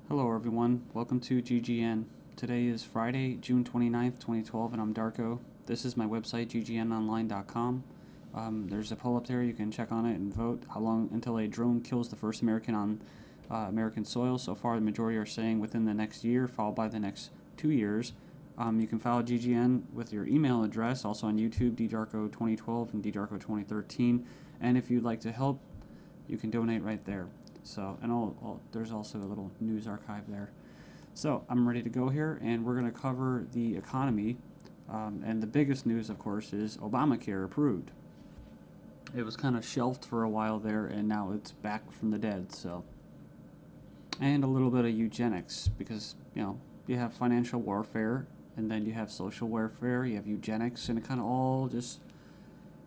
Hello everyone, welcome to GGN. Today is Friday, June 29th, 2012, and I'm Darko. This is my website, ggnonline.com. There's a poll up there, you can check on it and vote how long until a drone kills the first American on American soil. So far, the majority are saying within the next year, followed by the next 2 years. You can follow GGN with your email address, also on YouTube, ddarko2012 and ddarko2013. And if you'd like to help, you can donate right there. So, and there's also a little news archive there. So, I'm ready to go here, and we're going to cover the economy. And the biggest news, of course, is Obamacare approved. It was kind of shelved for a while there, and now it's back from the dead. So, and a little bit of eugenics, because you have financial warfare, and then you have social warfare, you have eugenics, and it kind of all just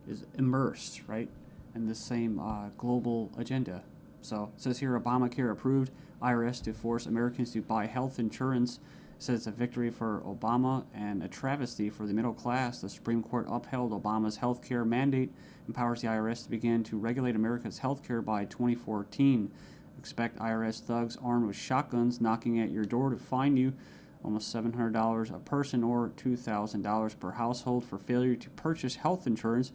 is immersed, right, in the same global agenda. So it says here, Obamacare approved, IRS to force Americans to buy health insurance. It says it's a victory for Obama and a travesty for the middle class. The Supreme Court upheld Obama's health care mandate, empowers the IRS to begin to regulate America's health care by 2014. Expect IRS thugs armed with shotguns knocking at your door to fine you almost $700 a person or $2,000 per household for failure to purchase health insurance.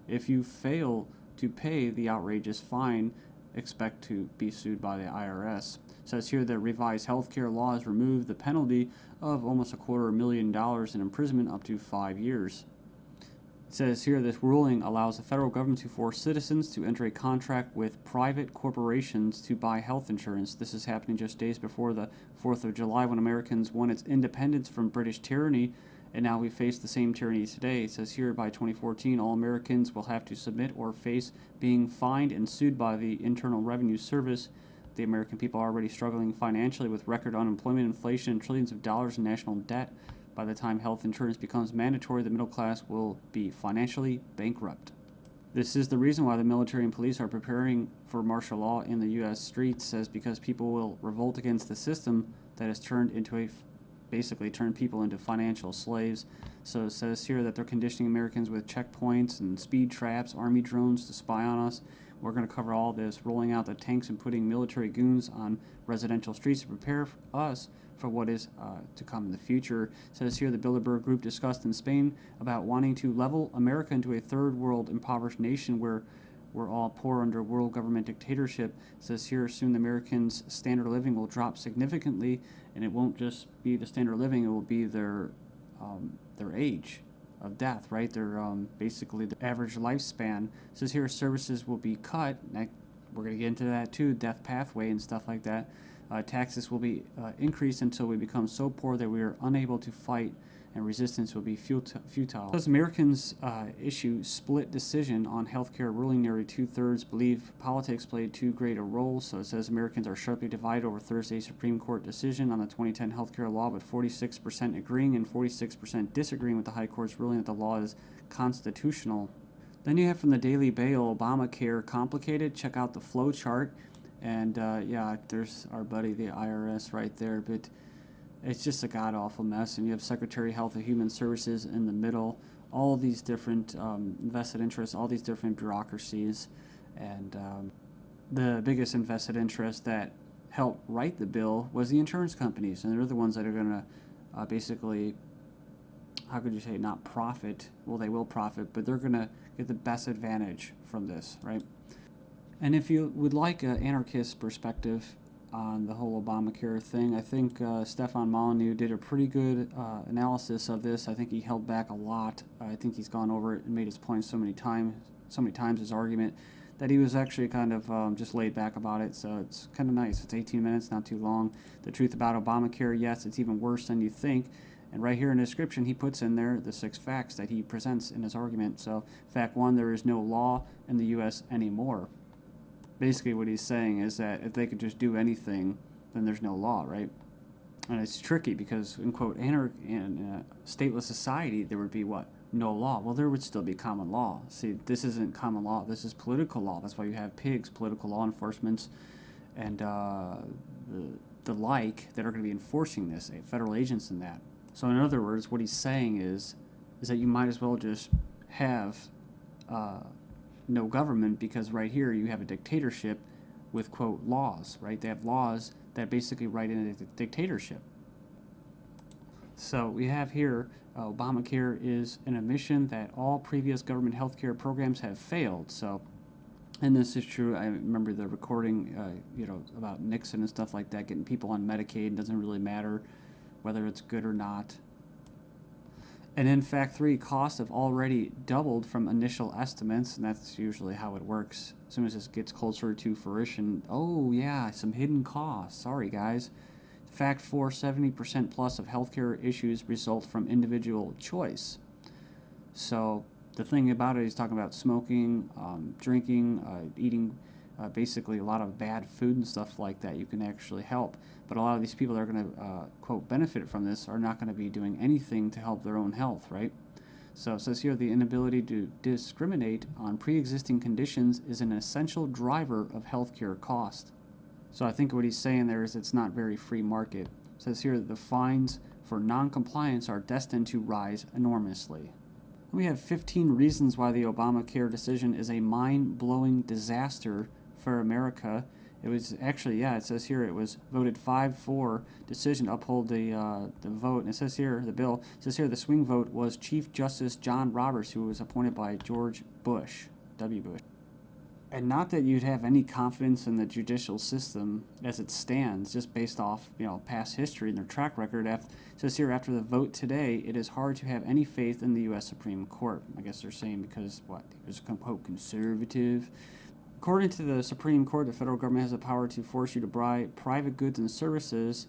If you fail to pay the outrageous fine, expect to be sued by the IRS. It says here that revised healthcare laws remove the penalty of almost $250,000 in imprisonment up to 5 years. It says here this ruling allows the federal government to force citizens to enter a contract with private corporations to buy health insurance. This is happening just days before the 4th of July, when Americans won its independence from British tyranny, and now we face the same tyranny today. It says here by 2014, all Americans will have to submit or face being fined and sued by the Internal Revenue Service. The American people are already struggling financially with record unemployment, inflation, and trillions of dollars in national debt. By the time health insurance becomes mandatory, the middle class will be financially bankrupt. This is the reason why the military and police are preparing for martial law in the U.S. streets, says because people will revolt against the system that has basically turned people into financial slaves. So it says here that they're conditioning Americans with checkpoints and speed traps, army drones to spy on us. We're going to cover all this, rolling out the tanks and putting military goons on residential streets to prepare us for what is to come in the future. It says here the Bilderberg Group discussed in Spain about wanting to level America into a third world impoverished nation where we're all poor under world government dictatorship. It says here soon the Americans' standard of living will drop significantly, and it won't just be the standard of living, it will be their age of death, right? Their basically the average lifespan. It says here services will be cut. We're going to get into that too, death pathway and stuff like that. Taxes will be increased until we become so poor that we are unable to fight, and resistance will be futile. As Americans issue split decision on healthcare ruling, nearly 2/3 believe politics played too great a role. So it says Americans are sharply divided over Thursday's Supreme Court decision on the 2010 healthcare law, with 46% agreeing and 46% disagreeing with the High Court's ruling that the law is constitutional. Then you have from the Daily Bail, Obamacare complicated. Check out the flow chart. And yeah, there's our buddy, the IRS, right there. But it's just a god-awful mess. And you have Secretary of Health and Human Services in the middle. All these different vested interests, all these different bureaucracies. And the biggest invested interest that helped write the bill was the insurance companies. And they're the ones that are going to basically, how could you say, not profit. Well, they will profit, but they're going to get the best advantage from this, right? And if you would like an anarchist perspective on the whole Obamacare thing, I think Stefan Molyneux did a pretty good analysis of this. I think he held back a lot. I think he's gone over it and made his point so many times, his argument, that he was actually kind of just laid back about it. So it's kind of nice. It's 18 minutes, not too long. The truth about Obamacare, yes, it's even worse than you think. And right here in the description, he puts in there the 6 facts that he presents in his argument. So fact 1, there is no law in the U.S. anymore. Basically what he's saying is that if they could just do anything, then there's no law, right? And it's tricky because, in quote, in a stateless society, there would be what? No law. Well, there would still be common law. See, this isn't common law. This is political law. That's why you have pigs, political law enforcement, and the like that are going to be enforcing this, federal agents and that. So in other words, what he's saying is that you might as well just have no government, because right here you have a dictatorship with, quote, laws, right? They have laws that basically write in a dictatorship. So we have here Obamacare is an admission that all previous government health care programs have failed. So, and this is true. I remember the recording, about Nixon and stuff like that, getting people on Medicaid. It doesn't really matter whether it's good or not. And in fact, costs have already doubled from initial estimates, and that's usually how it works. As soon as this gets closer to fruition, oh yeah, some hidden costs. Sorry, guys. Fact 4, 70% plus of healthcare issues result from individual choice. So the thing about it, he's talking about smoking, drinking, eating basically a lot of bad food and stuff like that. You can actually help. But a lot of these people that are going to, quote, benefit from this are not going to be doing anything to help their own health, right? So it says here the inability to discriminate on pre-existing conditions is an essential driver of healthcare cost. So I think what he's saying there is it's not very free market. It says here that the fines for non-compliance are destined to rise enormously. We have 15 reasons why the Obamacare decision is a mind-blowing disaster for America. It was actually, it says here it was voted 5-4 decision to uphold the vote. And it says here, the bill, it says here the swing vote was Chief Justice John Roberts, who was appointed by George Bush, W. Bush. And not that you'd have any confidence in the judicial system as it stands, just based off past history and their track record. It says here, after the vote today, it is hard to have any faith in the U.S. Supreme Court. I guess they're saying because he was quote conservative. According to the Supreme Court, the federal government has the power to force you to buy private goods and services.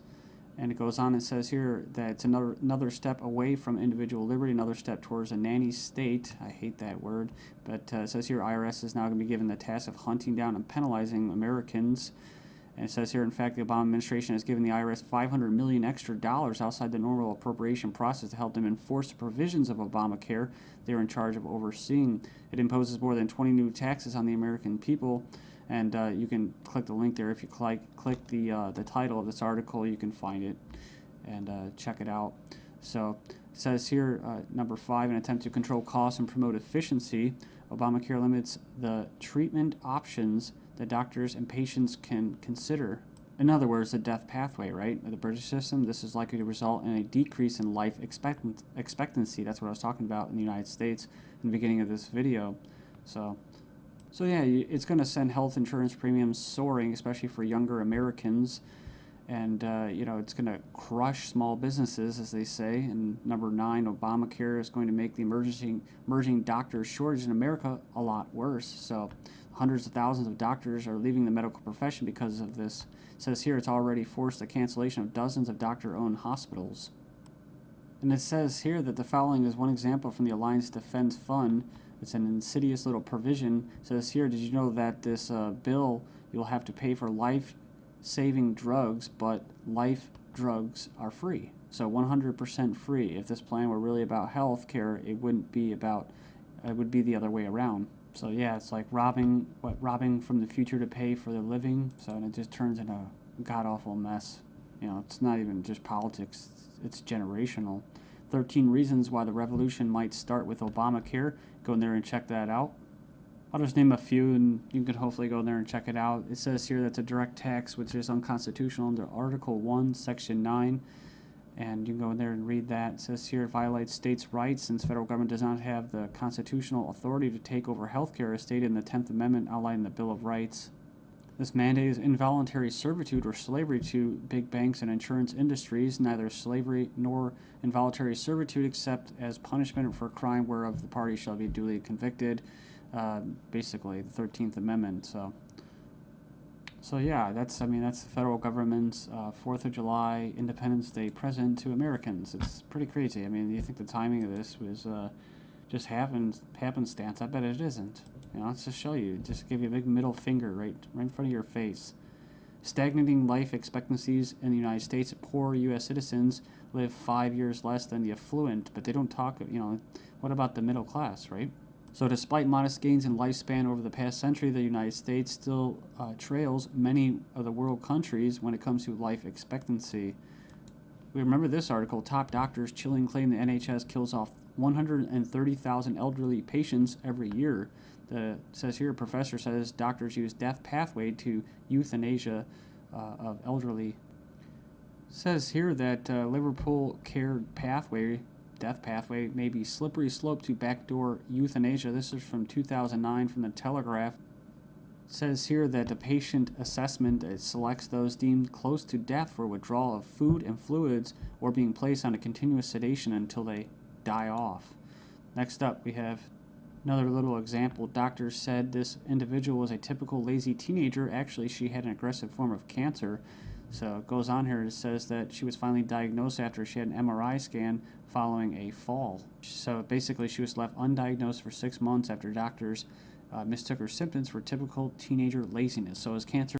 And it goes on and says here that it's another step away from individual liberty, another step towards a nanny state. I hate that word. But it says here IRS is now going to be given the task of hunting down and penalizing Americans. And it says here, in fact, the Obama administration has given the IRS $500 million extra outside the normal appropriation process to help them enforce the provisions of Obamacare they're in charge of overseeing. It imposes more than 20 new taxes on the American people. And you can click the link there. If you click the title of this article, you can find it and check it out. So it says here, number 5, an attempt to control costs and promote efficiency. Obamacare limits the treatment options that doctors and patients can consider. In other words, the death pathway, right? The British system, this is likely to result in a decrease in life expectancy. That's what I was talking about in the United States in the beginning of this video. So yeah, it's going to send health insurance premiums soaring, especially for younger Americans. And, it's going to crush small businesses, as they say. And number 9, Obamacare is going to make the emerging doctor shortage in America a lot worse. So hundreds of thousands of doctors are leaving the medical profession because of this. It says here it's already forced the cancellation of dozens of doctor-owned hospitals. And it says here that the following is one example from the Alliance Defense Fund. It's an insidious little provision. It says here, did you know that this bill, you'll have to pay for life-saving drugs, but life drugs are free. So 100% free. If this plan were really about health care, it wouldn't be about, it would be the other way around. So yeah, it's like robbing from the future to pay for the living. So and it just turns into a god-awful mess. It's not even just politics, it's generational. 13 reasons why the revolution might start with Obamacare. Go in there and check that out. I'll just name a few and you can hopefully go in there and check it out. It says here that's a direct tax which is unconstitutional under Article 1, Section 9. And you can go in there and read that. It says here it violates states' rights since federal government does not have the constitutional authority to take over healthcare as stated in the 10th Amendment outlined in the Bill of Rights. This mandate is involuntary servitude or slavery to big banks and insurance industries, neither slavery nor involuntary servitude except as punishment for a crime whereof the party shall be duly convicted. Basically, the 13th Amendment. So yeah, that's the federal government's 4th of July Independence Day present to Americans. It's pretty crazy. I mean, you think the timing of this was just happenstance? I bet it isn't. Let's just show you. Just give you a big middle finger right in front of your face. Stagnating life expectancies in the United States. Poor U.S. citizens live 5 years less than the affluent, but they don't talk, what about the middle class, right? So despite modest gains in lifespan over the past century, the United States still trails many of the world countries when it comes to life expectancy. We remember this article, top doctors chilling claim the NHS kills off 130,000 elderly patients every year. It says here, a professor says doctors use death pathway to euthanasia of elderly. Says here that Liverpool care pathway, death pathway, may be slippery slope to backdoor euthanasia. This is from 2009 from the Telegraph. Says here that the patient assessment selects those deemed close to death for withdrawal of food and fluids or being placed on a continuous sedation until they die off. Next up, we have another little example. Doctors said this individual was a typical lazy teenager. Actually, she had an aggressive form of cancer. So it goes on here. It says that she was finally diagnosed after she had an MRI scan following a fall. So basically, she was left undiagnosed for 6 months after doctors mistook her symptoms for typical teenager laziness. So is cancer